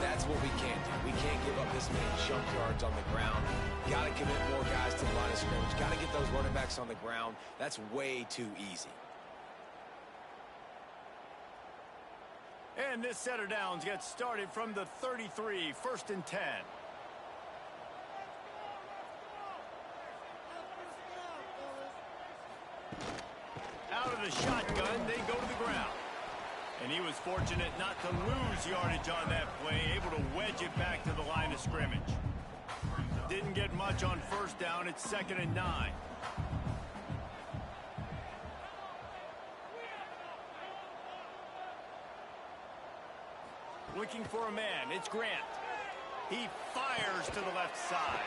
That's what we can't do. We can't give up this many jump yards on the ground. Got to commit more guys to the line of scrimmage. Got to get those running backs on the ground. That's way too easy. And this set of downs gets started from the 33, 1st and 10. Out of the shotgun, they go to the ground. And he was fortunate not to lose yardage on that play, able to wedge it back to the line of scrimmage. Didn't get much on 1st down. It's 2nd and 9. Looking for a man. It's Grant. He fires to the left side.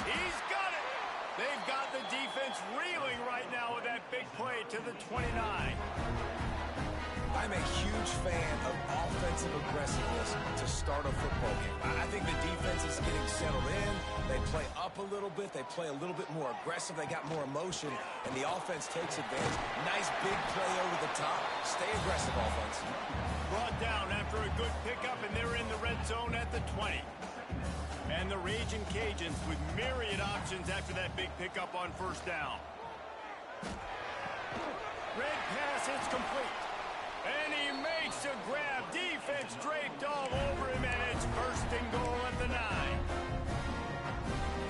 He's got it. They've got the defense reeling right now with that big play to the 29. I'm a huge fan of offensive aggressiveness to start a football game. I think the defense is getting settled in. They play up a little bit. They play a little bit more aggressive. They got more emotion, and the offense takes advantage. Nice big play over the top. Stay aggressive, offense. Brought down after a good pickup, and they're in the red zone at the 20. And the Raging Cajuns with myriad options after that big pickup on 1st down. Red pass, it's complete. And he makes a grab. Defense draped all over him, and it's 1st and goal at the 9.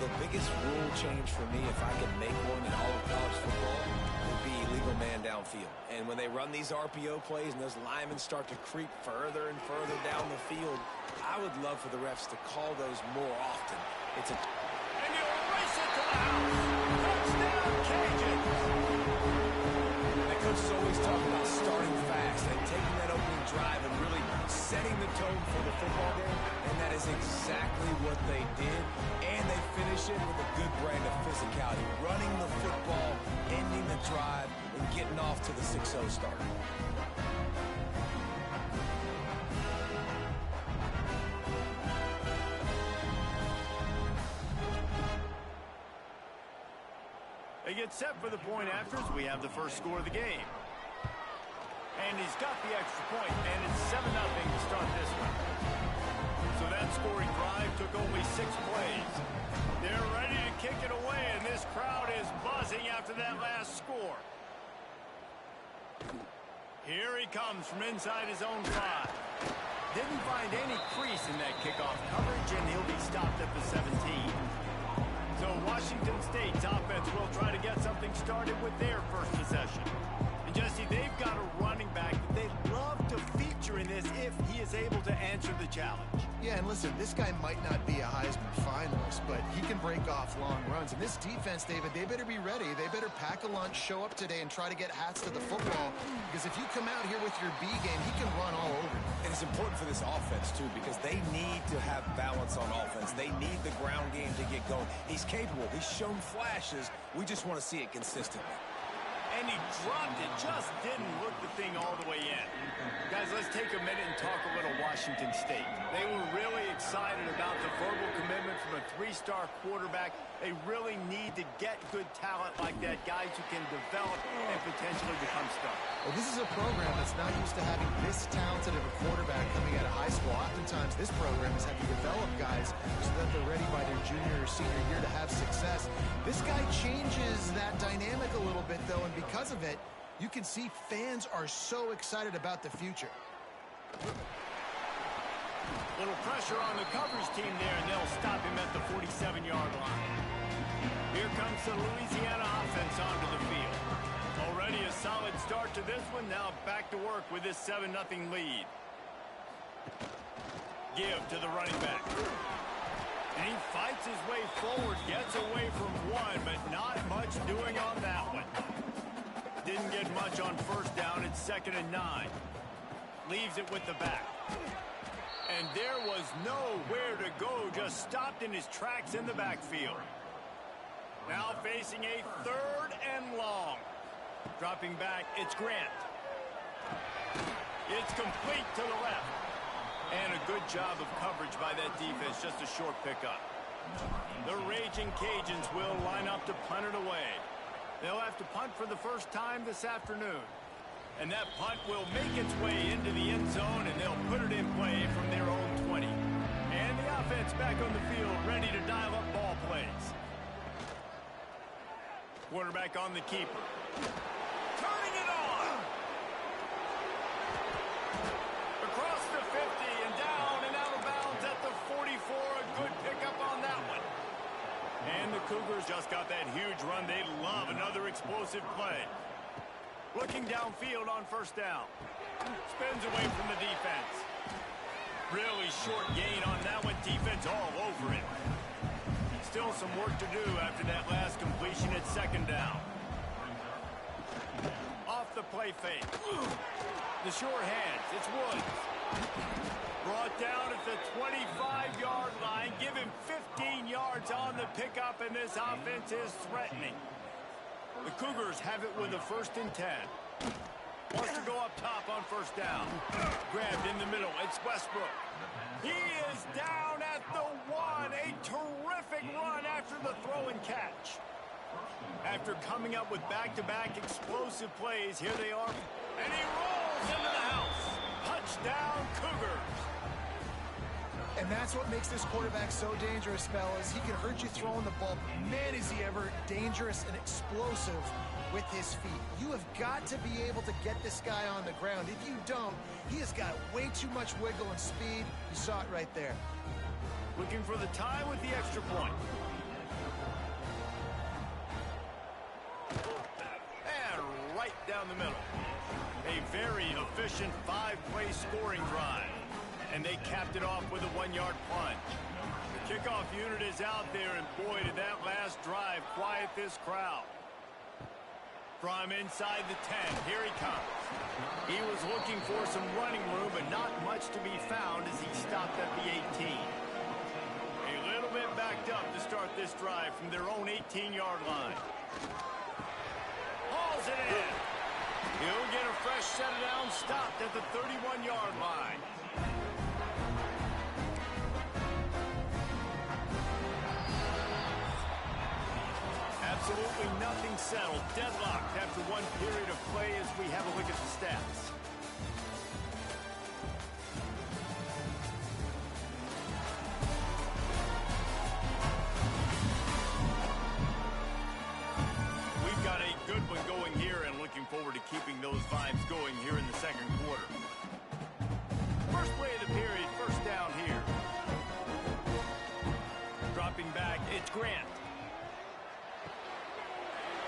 The biggest rule change for me, if I could make one in all of college football, would be illegal man downfield. And when they run these RPO plays and those linemen start to creep further and further down the field, I would love for the refs to call those more often. It's a... And he'll race it to the house. Touchdown, Cajuns. The coach is always talking about starting fast and taking that opening drive and really setting the tone for the football game. And that is exactly what they did. And they finish it with a good brand of physicality. Running the football, ending the drive, and getting off to the 6-0 start. They get set for the point afters. We have the first score of the game. And he's got the extra point, and it's 7-0 to start this one. So that scoring drive took only 6 plays. They're ready to kick it away, and this crowd is buzzing after that last score. Here he comes from inside his own 5. Didn't find any crease in that kickoff coverage, and he'll be stopped at the 17. So Washington State's offense will try to get something started with their first possession. And Jesse, they've got a running back that they'd love to feature in this if he is able to answer the challenge. Yeah, and listen, this guy might not be a Heisman finalist, but he can break off long runs. And this defense, David, they better be ready. They better pack a lunch, show up today, and try to get hats to the football. Because if you come out here with your B game, he can run all over you. And it's important for this offense, too, because they need to have balance on offense. They need the ground game to get going. He's capable. He's shown flashes. We just want to see it consistently. And he dropped it, just didn't look the thing all the way in. Guys, let's take a minute and talk a little Washington State. They were really excited about the verbal commitment from a 3-star quarterback. They really need to get good talent like that, guys who can develop and potentially become stars. Well, this is a program that's not used to having this talented of a quarterback coming out of high school. Oftentimes, this program has had to develop guys so that they're ready by their junior or senior year to have success. This guy changes that dynamic a little bit, though, and because of it, you can see fans are so excited about the future. Little pressure on the coverage team there, and they'll stop him at the 47-yard line. Here comes the Louisiana offense onto the field. Already a solid start to this one. Now back to work with this 7-0 lead. Give to the running back. And he fights his way forward, gets away from one, but not much doing on that one. Didn't get much on 1st down. It's 2nd and 9. Leaves it with the back. And there was nowhere to go, just stopped in his tracks in the backfield. Now facing a 3rd and long. Dropping back, it's Grant. It's complete to the left. And a good job of coverage by that defense, just a short pickup. The Raging Cajuns will line up to punt it away. They'll have to punt for the first time this afternoon. And that punt will make its way into the end zone, and they'll put it in play from their own 20. gets back on the field, ready to dial up ball plays. Quarterback on the keeper. Turning it on. Across the 50 and down and out of bounds at the 44. A good pickup on that one. And the Cougars just got that huge run. They love another explosive play. Looking downfield on first down. Spins away from the defense. Really short gain on that one. Defense all over it. Still some work to do after that last completion at second down. Off the play fake. The short hands. It's Woods. Brought down at the 25-yard line. Give him 15 yards on the pickup, and this offense is threatening. The Cougars have it with a 1st and 10. Wants to go up top on first down. Grabbed in the middle. It's Westbrook. He is down at the 1. A terrific run after the throw and catch. After coming up with back-to-back explosive plays, here they are. And he rolls into the house. Touchdown, Cougars. And that's what makes this quarterback so dangerous, fellas. He can hurt you throwing the ball. Man, is he ever dangerous and explosive with his feet. You have got to be able to get this guy on the ground. If you don't, he has got way too much wiggle and speed. You saw it right there. Looking for the tie with the extra point. And right down the middle. A very efficient 5-play scoring drive. And they capped it off with a 1-yard plunge. The kickoff unit is out there, and boy, did that last drive quiet this crowd. From inside the 10, here he comes. He was looking for some running room, but not much to be found as he stopped at the 18. A little bit backed up to start this drive from their own 18-yard line. Hauls it in. He'll get a fresh set down, stopped at the 31-yard line. Absolutely nothing settled. Deadlocked after one period of play as we have a look at the stats. We've got a good one going here and looking forward to keeping those vibes going here in the second quarter. First play of the period, first down here. Dropping back, it's Grant.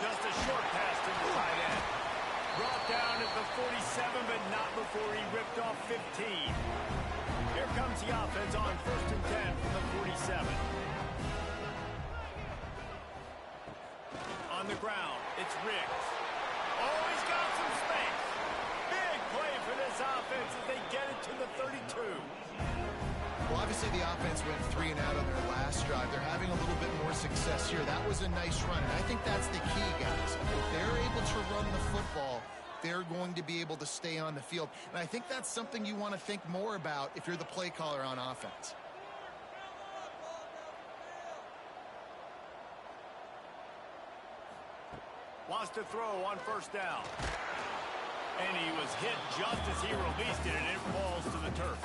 Just a short pass to the tight end. Brought down at the 47, but not before he ripped off 15. Here comes the offense on 1st and 10 from the 47. On the ground, it's Riggs. Oh, he's got some space. Big play for this offense as they get it to the 32. Well, obviously the offense went 3 and out on their last drive. They're having a little bit more success here. That was a nice run, and I think that's the key, guys. If they're able to run the football, they're going to be able to stay on the field. And I think that's something you want to think more about if you're the play caller on offense. Wants to throw on first down. And he was hit just as he released it, and it falls to the turf.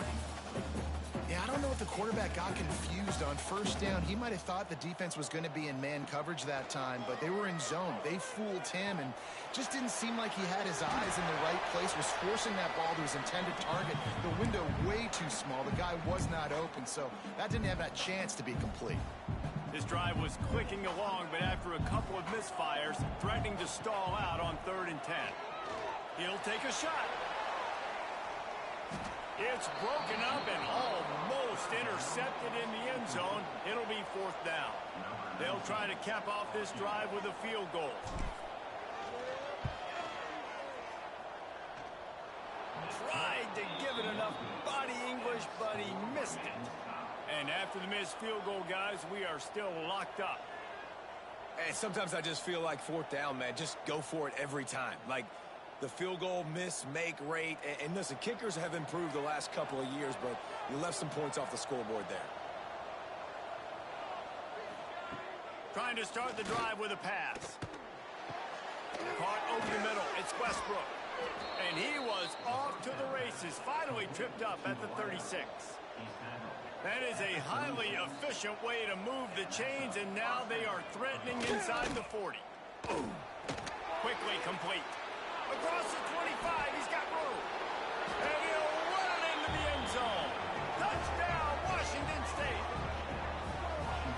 Yeah, I don't know if the quarterback got confused on first down. He might have thought the defense was going to be in man coverage that time, but they were in zone. They fooled him and just didn't seem like he had his eyes in the right place, was forcing that ball to his intended target. The window way too small. The guy was not open, so that didn't have that chance to be complete. This drive was clicking along, but after a couple of misfires, threatening to stall out on 3rd and 10. He'll take a shot. It's broken up and almost intercepted in the end zone. It'll be 4th down. They'll try to cap off this drive with a field goal. Tried to give it enough body English, but he missed it. And after the missed field goal, guys, we are still locked up. And sometimes I just feel like 4th down, man. Just go for it every time. Like, the field goal miss-make rate. And listen, kickers have improved the last couple of years, but you left some points off the scoreboard there. Trying to start the drive with a pass. Caught over the middle. It's Westbrook. And he was off to the races. Finally tripped up at the 36. That is a highly efficient way to move the chains, and now they are threatening inside the 40. Boom. Quickly complete. Across the 25, he's got room. And he'll run it into the end zone. Touchdown, Washington State.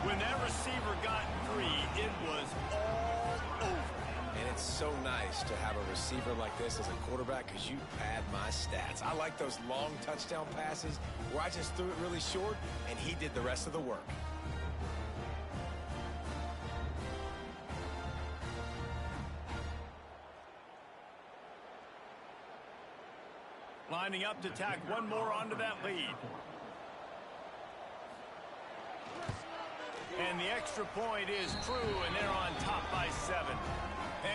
When that receiver got 3, it was all over. And it's so nice to have a receiver like this as a quarterback because you pad my stats. I like those long touchdown passes where I just threw it really short and he did the rest of the work. Lining up to tack one more onto that lead. And the extra point is true, and they're on top by 7.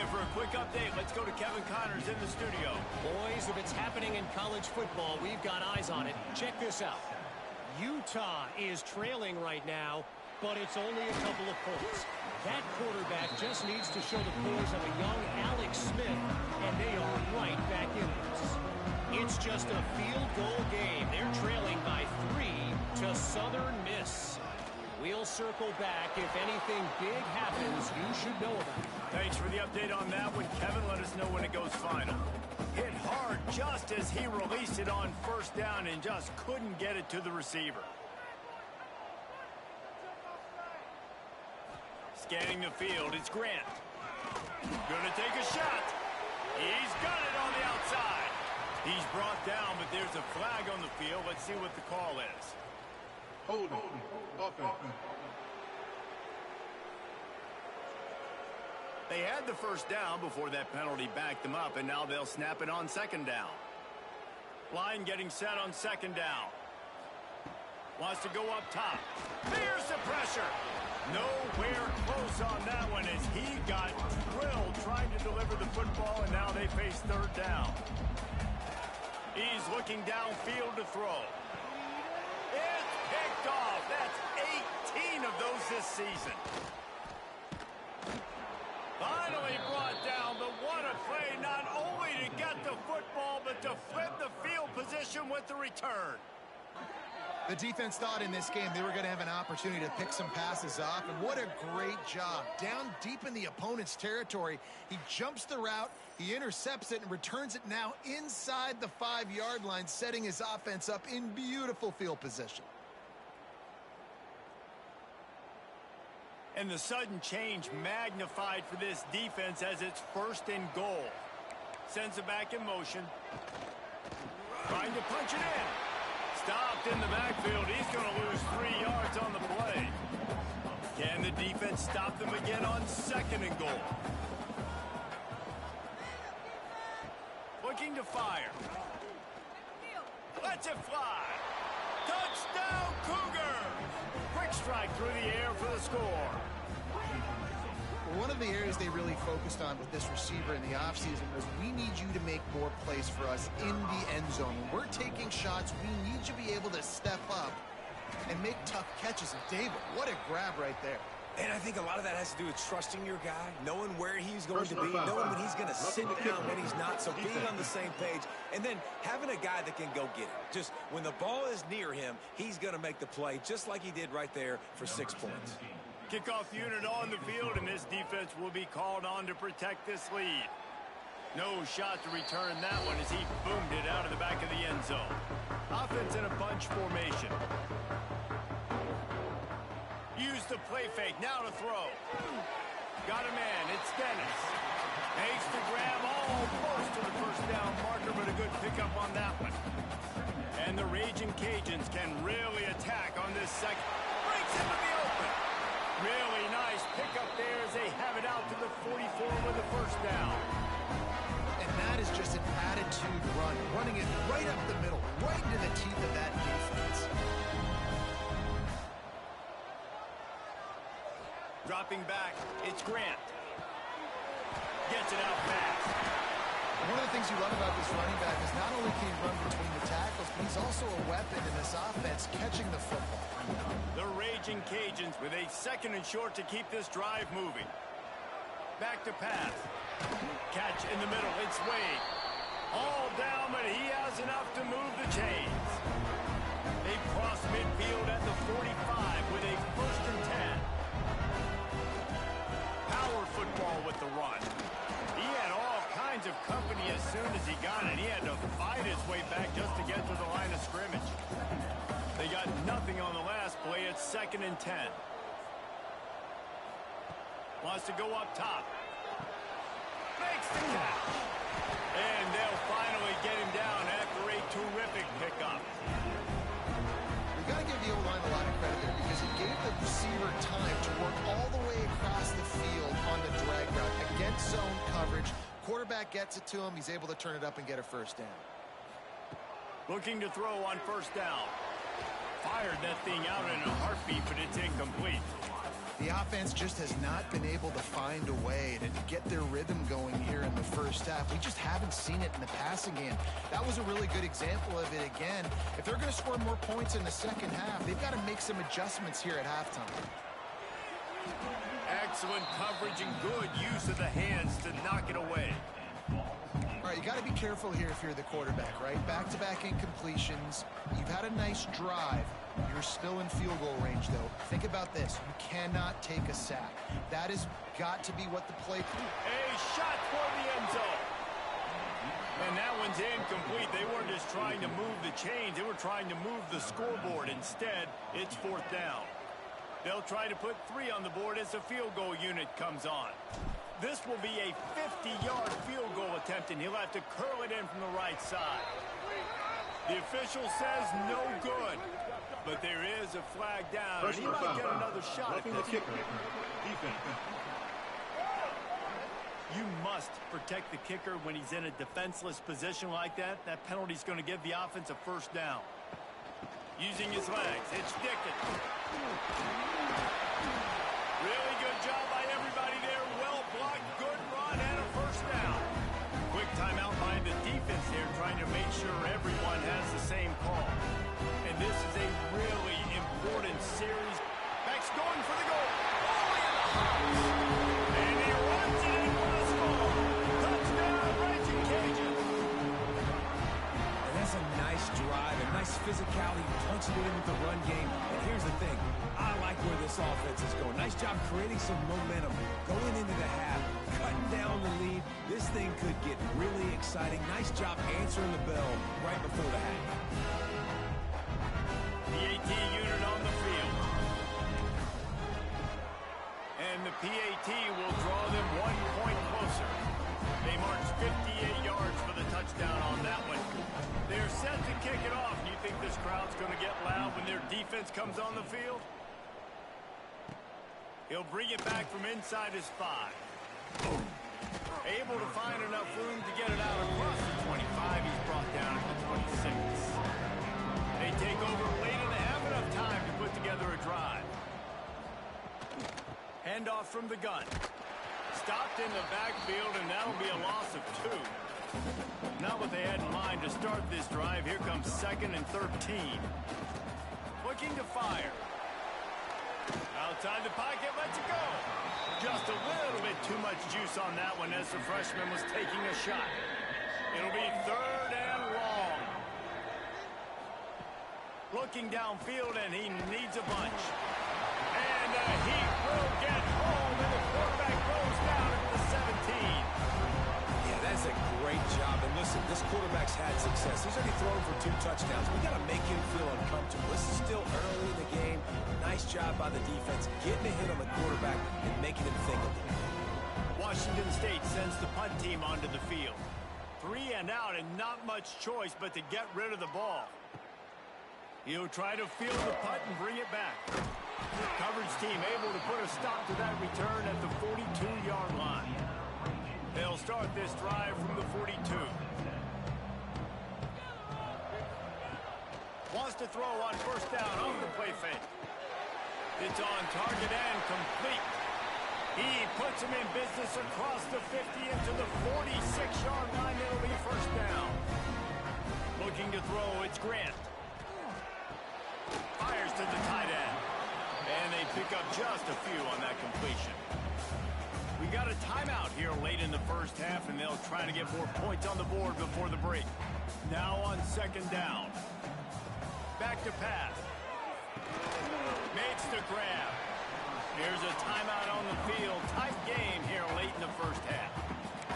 And for a quick update, let's go to Kevin Connors in the studio. Boys, if it's happening in college football, we've got eyes on it. Check this out. Utah is trailing right now, but it's only a couple of points. That quarterback just needs to show the pores of a young Alex Smith, and they are right back in this. It's just a field goal game. They're trailing by 3 to Southern Miss. We'll circle back. If anything big happens, you should know about it. Thanks for the update on that one. Kevin, let us know when it goes final. Hit hard just as he released it on first down and just couldn't get it to the receiver. Scanning the field, it's Grant. Gonna take a shot. He's got it on the outside. He's brought down, but there's a flag on the field. Let's see what the call is. Hold on. Offense. They had the first down before that penalty backed them up, and now they'll snap it on second down. Line getting set on second down. Wants to go up top. There's the pressure. Nowhere close on that one as he got drilled trying to deliver the football, and now they face third down. He's looking downfield to throw. It's picked off. That's 18 of those this season. Finally brought down, but what a play, not only to get the football, but to flip the field position with the return. The defense thought in this game they were going to have an opportunity to pick some passes off, and what a great job. Down deep in the opponent's territory, he jumps the route, he intercepts it, and returns it now inside the 5-yard line, setting his offense up in beautiful field position. And the sudden change magnified for this defense as it's first and goal. Sends it back in motion. Trying to punch it in. Stopped in the backfield. He's going to lose 3 yards on the play. Can the defense stop them again on second and goal? Looking to fire. Lets it fly. Touchdown, Cougar! Quick strike through the air for the score. One of the areas they really focused on with this receiver in the offseason was we need you to make more plays for us in the end zone. When we're taking shots, we need you to be able to step up and make tough catches. And David, what a grab right there. And I think a lot of that has to do with trusting your guy, knowing where he's going to be, knowing when he's going to sit down, when he's not, so being on the same page, and then having a guy that can go get it. Just when the ball is near him, he's going to make the play, just like he did right there for 6 points. Kickoff unit on the field, and this defense will be called on to protect this lead. No shot to return that one as he boomed it out of the back of the end zone. Offense in a bunch formation. Use the play fake, now to throw. Got a man, it's Dennis. Makes the grab almost to the first down marker, but a good pickup on that one. And the Raging Cajuns can really attack on this second. Breaks into the open. Really nice pickup there as they have it out to the 44 with the first down. And that is just an attitude run, running it right up the middle, right into the teeth of that defense. Dropping back, it's Grant. Gets it out fast. One of the things you love about this running back is not only can he run between the tackles, but he's also a weapon in this offense, catching the football. The Raging Cajuns with a second and short to keep this drive moving. Back to pass. Catch in the middle, it's Wade. All down, but he has enough to move the chains. They cross midfield at the 45 with a 1st and 10. Power football with the run. He had all kinds of company as soon as he got it. He had to fight his way back just to get to the line of scrimmage. They got nothing on the last play. It's 2nd and 10. Wants to go up top. Makes the catch. And they'll finally get him down after a terrific pickup. We got to give the O-line a lot of credit there because it gave the receiver time to work all the way across the field on the drag route against zone coverage. Quarterback gets it to him. He's able to turn it up and get a 1st down. Looking to throw on 1st down. Fired that thing out in a heartbeat, but it's incomplete. The offense just has not been able to find a way to get their rhythm going here in the 1st half. We just haven't seen it in the passing game. That was a really good example of it again. If they're going to score more points in the 2nd half, they've got to make some adjustments here at halftime. Excellent coverage and good use of the hands to knock it away. All right, you got to be careful here if you're the quarterback, right? Back-to-back incompletions. You've had a nice drive. You're still in field goal range, though. Think about this. You cannot take a sack. That has got to be what the play... A shot for the end zone. And that one's incomplete. They weren't just trying to move the chains. They were trying to move the scoreboard. Instead, it's 4th down. They'll try to put 3 on the board as the field goal unit comes on. This will be a 50-yard field goal attempt, and he'll have to curl it in from the right side. The official says no good, but there is a flag down, and he might get another shot at this. You must protect the kicker when he's in a defenseless position like that. That penalty's going to give the offense a 1st down. Using his legs, it's Dickens. Really good job by everybody there. Well blocked, good run, and a 1st down. Quick timeout by the defense there, trying to make sure everyone has the same call. And this is a really important series. Beck's going for the goal. And he runs it in for the score. Touchdown, Raging Cajuns. And that's a nice drive, a nice physicality, punching it in with the run game. And here's the thing. I like where this offense is going. Nice job creating some momentum going into the half, cutting down the lead. This thing could get really exciting. Nice job answering the bell right before the half. PAT unit on the field. And the PAT will draw them 1 point closer. They march 58 yards for the touchdown on that one. They're set to kick it off. Do you think this crowd's going to get loud when their defense comes on the field? He'll bring it back from inside his 5. Able to find enough room to get it out across the 25. He's brought down at the 26. They take over late and they have enough time to put together a drive. Handoff from the gun. Stopped in the backfield, and that'll be a loss of 2. Not what they had in mind to start this drive. Here comes 2nd and 13. Looking to fire. Outside the pocket, lets it go. Just a little bit too much juice on that one as the freshman was taking a shot. It'll be 3rd and long. Looking downfield, and he needs a bunch. And he will get home, and the quarterback goes down at the 17. Yeah, that's a great job. And listen, this quarterback's had success. He's already thrown for 2 touchdowns. We got to make him feel uncomfortable. This is still early in the game. Nice job by the defense, getting a hit on the quarterback and making him think of it. Washington State sends the punt team onto the field. 3 and out, and not much choice but to get rid of the ball. He'll try to field the punt and bring it back. The coverage team able to put a stop to that return at the 42-yard line. They'll start this drive from the 42. Wants to throw on 1st down off the play fake. It's on target and complete. He puts him in business across the 50 into the 46-yard line. It'll be 1st down. Looking to throw, it's Grant. Fires to the tight end. And they pick up just a few on that completion. We got a timeout here late in the 1st half, and they'll try to get more points on the board before the break. Now on 2nd down. back to pass. Makes the grab. Here's a timeout on the field. Tight game here late in the first half.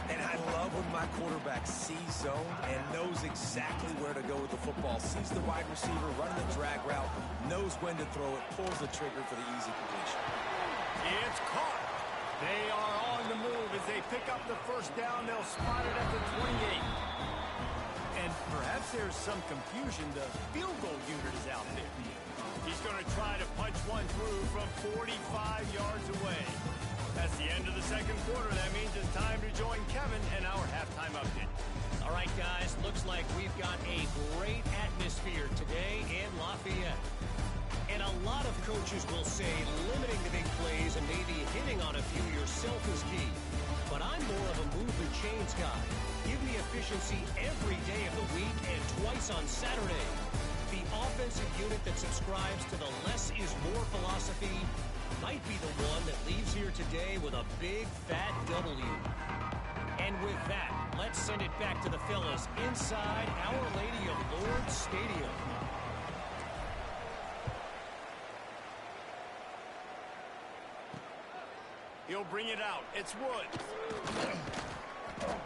And I love when my quarterback sees zone and knows exactly where to go with the football. Sees the wide receiver running the drag route, knows when to throw it, pulls the trigger for the easy completion. It's caught. They are on the move as they pick up the first down. They'll spot it at the 28. And perhaps there's some confusion. The field goal unit is out there. He's going to try to punch one through from 45 yards away. That's the end of the second quarter. That means it's time to join Kevin and our halftime update. All right, guys, looks like we've got a great atmosphere today in Lafayette. And a lot of coaches will say limiting the big plays and maybe hitting on a few yourself is key. But I'm more of a move the chains guy. Give me efficiency every day of the week and twice on Saturday. The offensive unit that subscribes to the less is more philosophy might be the one that leaves here today with a big fat W. And with that, let's send it back to the fellas inside Our Lady of Lourdes Stadium. He'll bring it out. It's Woods.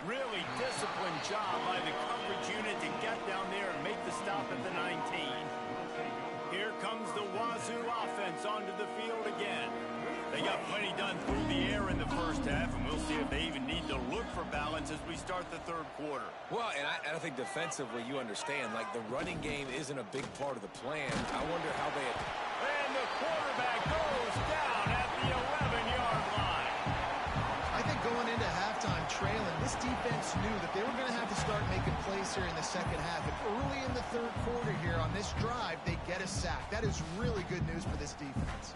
Really disciplined job by the coverage unit to get down there and make the stop at the 19. Here comes the Wazoo offense onto the field again. They got plenty done through the air in the first half, and we'll see if they even need to look for balance as we start the third quarter. Well, and I think defensively you understand, like the running game isn't a big part of the plan. I wonder how they... And the quarterback goes down at the 11-yard line. I think going into halftime trailing, this defense knew that they were going to have to start making plays here in the second half. And early in the third quarter here on this drive, they get a sack. That is really good news for this defense.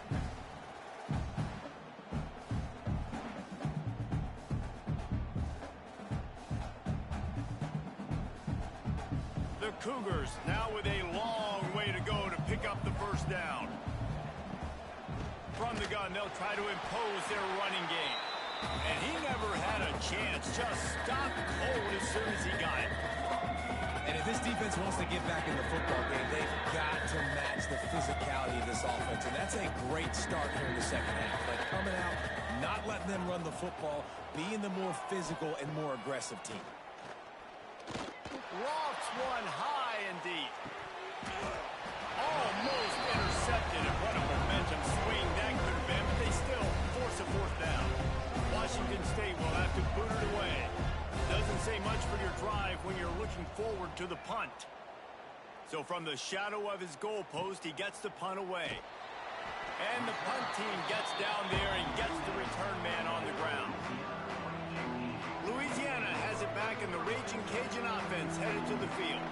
The Cougars now with a long way to go to pick up the first down. From the gun, they'll try to impose their running game. And he never had a chance. Just stopped cold as soon as he got it. And if this defense wants to get back in the football game, they've got to match the physicality of this offense. And that's a great start here in the second half. Like coming out, not letting them run the football, being the more physical and more aggressive team. Lofts one high and deep. Almost intercepted, and what a momentum swing that could have been, but they still force a fourth down. Washington State will have to boot it away. Doesn't say much for your drive when you're looking forward to the punt. So from the shadow of his goalpost, he gets the punt away. And the punt team gets down there and gets the return man on the ground. Louisiana has it back, and the Raging Cajun offense headed to the field.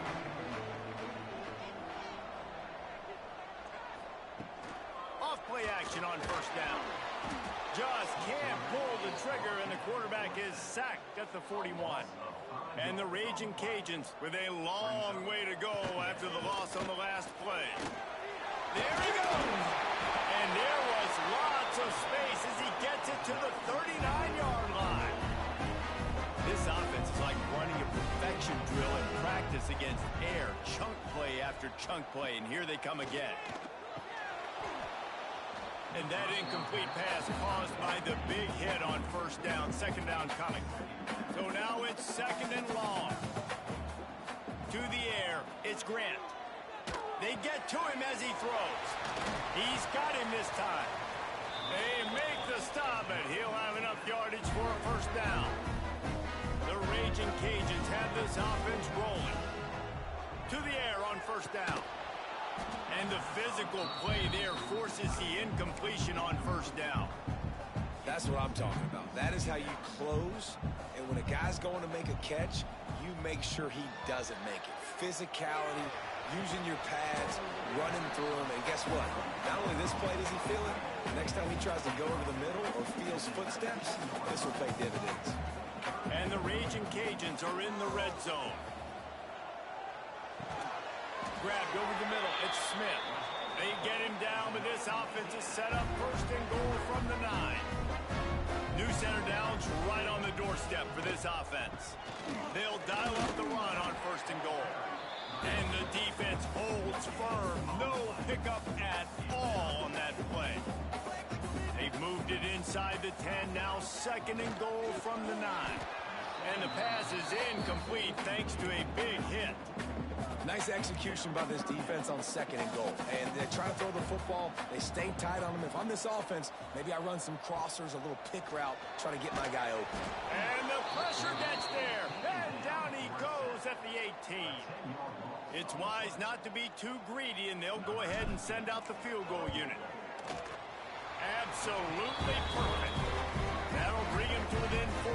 Off-play action on first down. Just can't pull the trigger, and the quarterback is sacked at the 41. And the Raging Cajuns with a long way to go after the loss on the last play. There he goes! And there was lots of space as he gets it to the 39-yard line. This offense is like running a perfection drill in practice against air. Chunk play after chunk play, and here they come again. And that incomplete pass caused by the big hit on first down. Second down coming. So now it's second and long. To the air, it's Grant. They get to him as he throws. He's got him this time. They make the stop, but he'll have enough yardage for a first down. The Raging Cajuns have this offense rolling. To the air on first down. And the physical play there forces the incompletion on first down. That's what I'm talking about. That is how you close. And when a guy's going to make a catch, you make sure he doesn't make it. Physicality, using your pads, running through them. And guess what? Not only this play does he feel it, next time he tries to go over the middle or feels footsteps, this will pay dividends. And the Raging Cajuns are in the red zone. Grabbed over the middle. It's Smith. They get him down, but this offense is set up first and goal from the 9. New center downs right on the doorstep for this offense. They'll dial up the run on first and goal. And the defense holds firm. No pickup at all on that play. They've moved it inside the 10. Now 2nd and goal from the 9. And the pass is incomplete thanks to a big hit. Nice execution by this defense on 2nd and goal. And they try to throw the football. They stay tight on them. If I'm this offense, maybe I run some crossers, a little pick route, try to get my guy open. And the pressure gets there. And down he goes at the 18. It's wise not to be too greedy, and they'll go ahead and send out the field goal unit. Absolutely perfect. That'll bring him to within 4.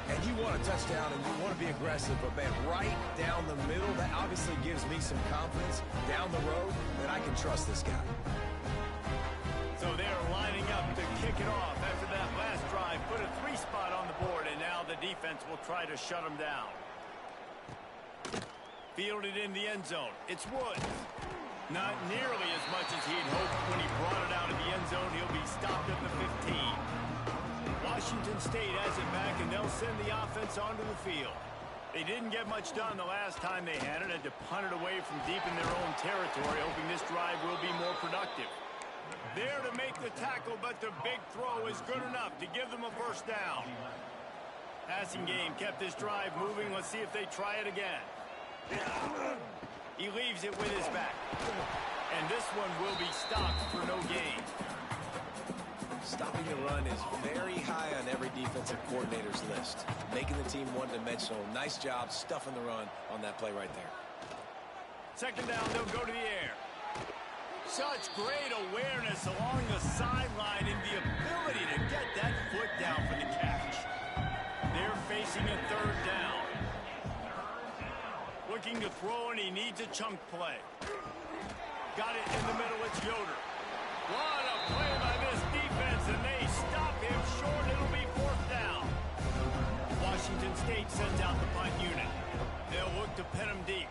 And you want a touchdown and you want to be aggressive, but man, right down the middle, that obviously gives me some confidence down the road that I can trust this guy. So they're lining up to kick it off after that last drive. Put a 3 spot on the board, and now the defense will try to shut them down. Fielded in the end zone. It's Woods. Not nearly as much as he'd hoped when he brought it out of the end zone. He'll be stopped at the 15. Washington State has it back, and they'll send the offense onto the field. They didn't get much done the last time they had it. Had to punt it away from deep in their own territory, hoping this drive will be more productive. There to make the tackle, but the big throw is good enough to give them a first down. Passing game kept this drive moving. Let's see if they try it again. He leaves it with his back. And this one will be stopped for no gain. Stopping the run is very high on every defensive coordinator's list. Making the team one-dimensional. Nice job stuffing the run on that play right there. 2nd down, they'll go to the air. Such great awareness along the sideline and the ability to get that foot down for the catch. They're facing a 3rd down. Looking to throw, and he needs a chunk play. Got it in the middle. It's Yoder. What a play by this defense, and they stop him short. It'll be 4th down. Washington State sends out the punt unit. They'll look to pin him deep.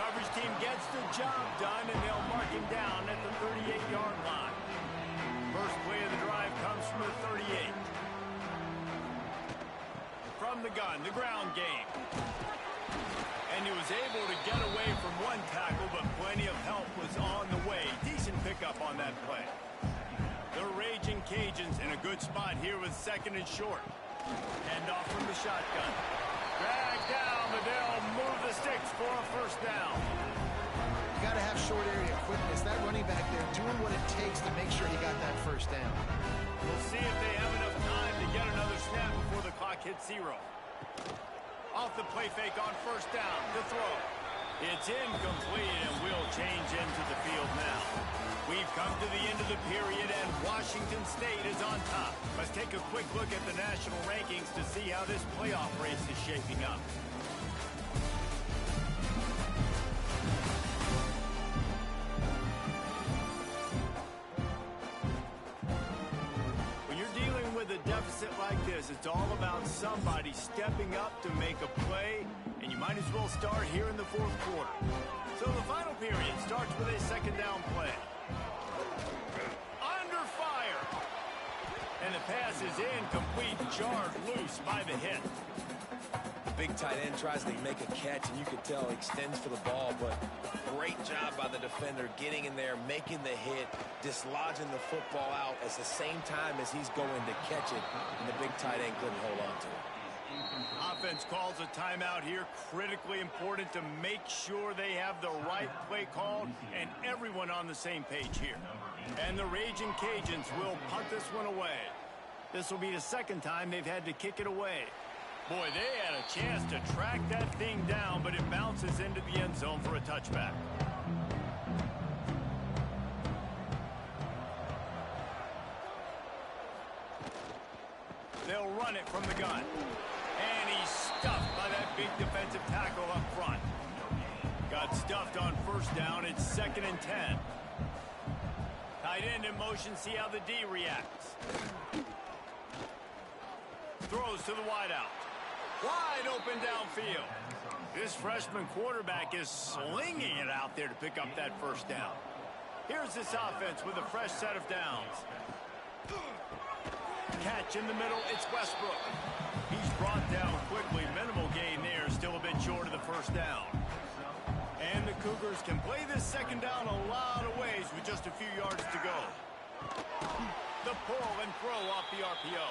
Coverage team gets the job done, and they'll mark him down at the 38-yard line. First play of the drive comes from the 38. From the gun, the ground game. And he was able to get away from one tackle, but plenty of help was on the way. Decent pickup on that play. The Raging Cajuns in a good spot here with 2nd and short. Hand off from the shotgun. Drag down, but they'll move the sticks for a first down. You got to have short area quickness. That running back there doing what it takes to make sure he got that first down. We'll see if they have enough time to get another snap before the clock hits 0. Off the play fake on 1st down. The throw. It's incomplete, and we'll change into the field now. We've come to the end of the period, and Washington State is on top. Let's take a quick look at the national rankings to see how this playoff race is shaping up. When you're dealing with a deficit like this, it's all about somebody stepping up to make a play, and you might as well start here in the 4th quarter. So the final period starts with a 2nd down play. Under fire. And the pass is incomplete, jarred loose by the hit. Big tight end tries to make a catch, and you can tell he extends for the ball, but great job by the defender getting in there, making the hit, dislodging the football out at the same time as he's going to catch it, and the big tight end couldn't hold on to it. Offense calls a timeout here. Critically important to make sure they have the right play called and everyone on the same page here. And the Raging Cajuns will punt this one away. This will be the 2nd time they've had to kick it away. Boy, they had a chance to track that thing down, but it bounces into the end zone for a touchback. They'll run it from the gun. And he's stuffed by that big defensive tackle up front. Got stuffed on 1st down. It's 2nd and 10. Tight end in motion. See how the D reacts. Throws to the wideout. Wide open downfield. This freshman quarterback is slinging it out there to pick up that first down. Here's this offense with a fresh set of downs. catch in the middle. It's Westbrook. He's brought down quickly. Minimal gain there. Still a bit short of the first down. And the Cougars can play this second down a lot of ways with just a few yards to go. The pull and throw off the RPO.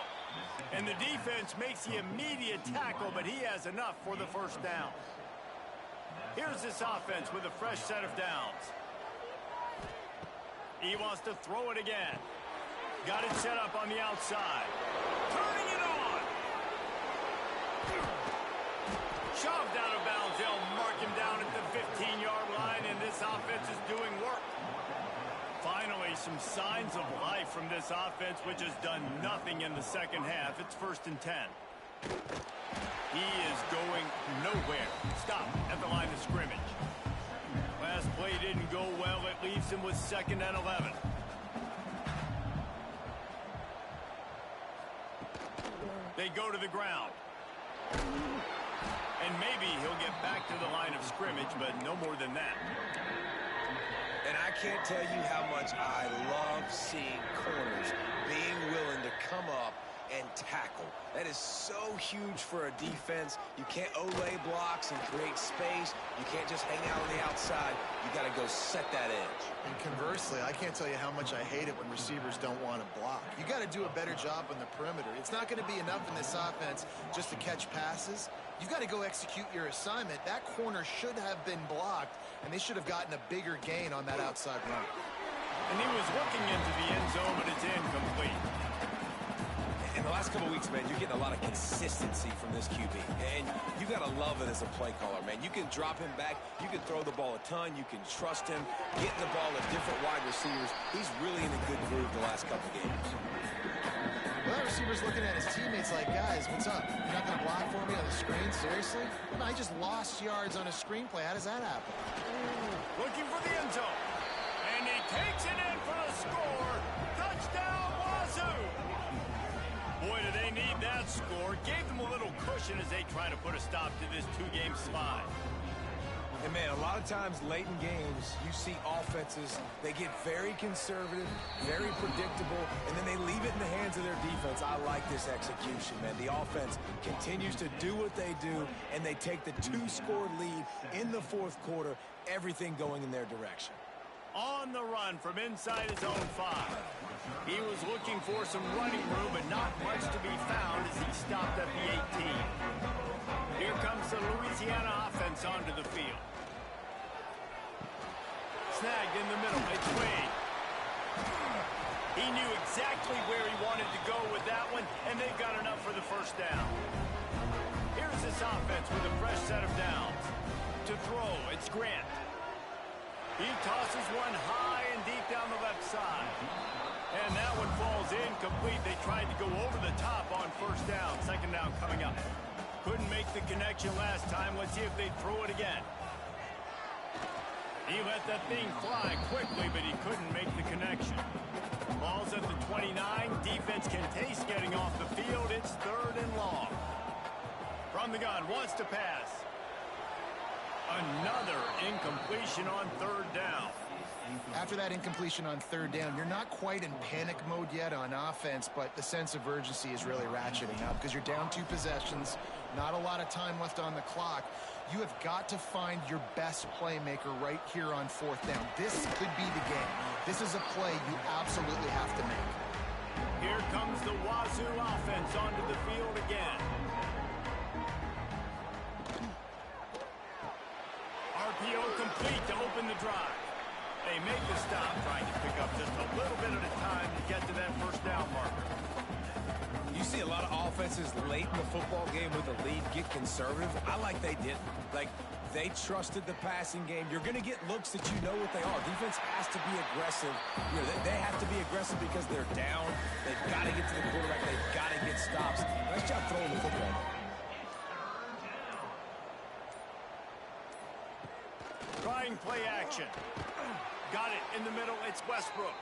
And the defense makes the immediate tackle, but he has enough for the first down. Here's this offense with a fresh set of downs. He wants to throw it again. Got it set up on the outside. Turning it on. Shoved out of bounds. They'll mark him down at the 15-yard line, and this offense is doing work. Finally, some signs of life from this offense, which has done nothing in the second half. It's 1st and 10. He is going nowhere. Stop at the line of scrimmage. Last play didn't go well. It leaves him with 2nd and 11. They go to the ground. And maybe he'll get back to the line of scrimmage, but no more than that. And I can't tell you how much I love seeing corners being willing to come up and tackle. That is so huge for a defense. You can't olay blocks and create space. You can't just hang out on the outside. You got to go set that edge. And conversely, I can't tell you how much I hate it when receivers don't want to block. You got to do a better job on the perimeter. It's not going to be enough in this offense just to catch passes. You've got to go execute your assignment. That corner should have been blocked, and they should have gotten a bigger gain on that outside run. And he was looking into the end zone, but it's incomplete. In the last couple of weeks, man, you're getting a lot of consistency from this QB. And you got to love it as a play caller, man. You can drop him back. You can throw the ball a ton. You can trust him. Getting the ball to different wide receivers. He's really in a good groove the last couple of games. Well, that receiver's looking at his teammates like, guys, what's up? You're not going to block for me on the screen? Seriously? I just lost yards on a screenplay. How does that happen? Looking for the end zone. And he takes it in for the score. Touchdown, Wazoo! Boy, do they need that score. Gave them a little cushion as they try to put a stop to this two-game slide. And, man, a lot of times late in games, you see offenses, they get very conservative, very predictable, and then they leave it in the hands of their defense. I like this execution, man. The offense continues to do what they do, and they take the 2-score lead in the 4th quarter, everything going in their direction. On the run from inside his own 5. He was looking for some running room, but not much to be found as he stopped at the 18. Here comes the Louisiana offense onto the field. Snagged in the middle. It's Wade. He knew exactly where he wanted to go with that one, and they've got enough for the first down. Here's this offense with a fresh set of downs. To throw, it's Grant. He tosses one high and deep down the left side. And that one falls incomplete. They tried to go over the top on first down. 2nd down coming up. Couldn't make the connection last time. Let's see if they throw it again. He let that thing fly quickly, but he couldn't make the connection. Ball's at the 29. Defense can taste getting off the field. It's 3rd and long. From the gun, wants to pass. Another incompletion on 3rd down. After that incompletion on 3rd down, you're not quite in panic mode yet on offense, but the sense of urgency is really ratcheting up because you're down 2 possessions, not a lot of time left on the clock. You have got to find your best playmaker right here on 4th down. This could be the game. This is a play you absolutely have to make. Here comes the Wazoo offense onto the field again. RPO complete to open the drive. They make the stop, trying to pick up just a little bit at a time to get to that first down marker. You see a lot of offenses late in the football game with a lead get conservative. I like they didn't. Like, they trusted the passing game. You're going to get looks that you know what they are. Defense has to be aggressive. You know, they have to be aggressive because they're down. They've got to get to the quarterback. They've got to get stops. Nice job throwing the football. Trying play action. Got it in the middle. It's Westbrook.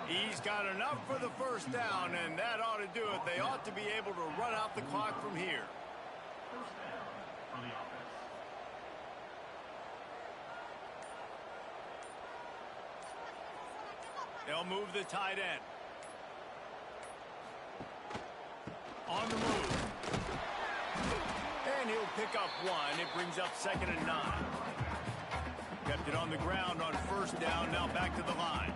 He's got enough for the first down, and that ought to do it. They ought to be able to run out the clock from here. They'll move the tight end. On the move. And he'll pick up one. It brings up 2nd and 9. Kept it on the ground on 1st down. Now back to the line.